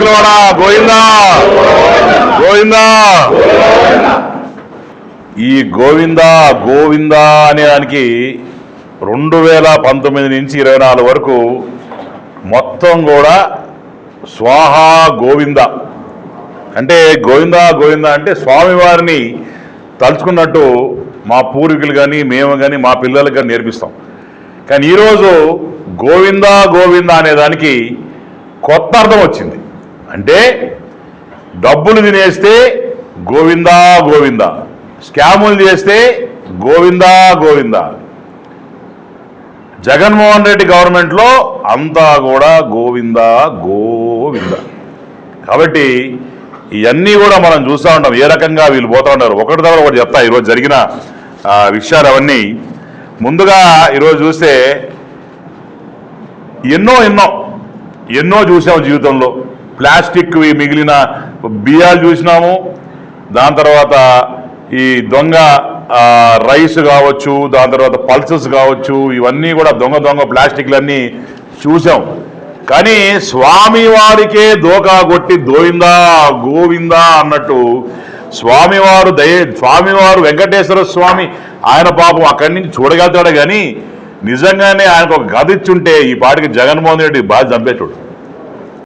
వేములవాడ గోవిందా గోవిందా. ఈ గోవిందా గోవిందా అనే దానికి 2019 నుంచి 24 వరకు మొత్తం కూడా స్వాహా గోవింద అంటే గోవిందా గోవిందా అంటే స్వామివారిని తలుచుకున్నట్టు మా పూర్వీకులు కానీ మేము కానీ మా పిల్లలకు కానీ నేర్పిస్తాం. కానీ ఈరోజు గోవిందా గోవిందా అనే దానికి కొత్త అర్థం వచ్చింది. అంటే డబ్బులు తినేస్తే గోవిందా గోవిందా, స్కాములు చేస్తే గోవిందా గోవిందా. జగన్మోహన్ రెడ్డి గవర్నమెంట్లో అంతా కూడా గోవిందా గోవిందా. కాబట్టి ఇవన్నీ కూడా మనం చూస్తూ ఉంటాం ఏ రకంగా వీళ్ళు పోతూ ఉంటారు. ఒకటి దగ్గర ఒకటి చెప్తా ఈరోజు జరిగిన విషయాలు అవన్నీ. ముందుగా ఈరోజు చూస్తే ఎన్నో చూసాము జీవితంలో. ప్లాస్టిక్ మిగిలిన బియ్యాలు చూసినాము, దాని తర్వాత ఈ దొంగ రైస్ కావచ్చు, దాని తర్వాత పల్సెస్ కావచ్చు, ఇవన్నీ కూడా దొంగ ప్లాస్టిక్లన్నీ చూసాం. కానీ స్వామివారికే దోకా కొట్టి గోవిందా గోవిందా అన్నట్టు స్వామివారు వెంకటేశ్వర స్వామి ఆయన పాపం అక్కడి నుంచి చూడగలుగుతాడు. కానీ నిజంగానే ఆయనకు ఒక గది ఇచ్చుంటే ఈ పాటికి జగన్మోహన్ రెడ్డి బాగా చంపేచుడు.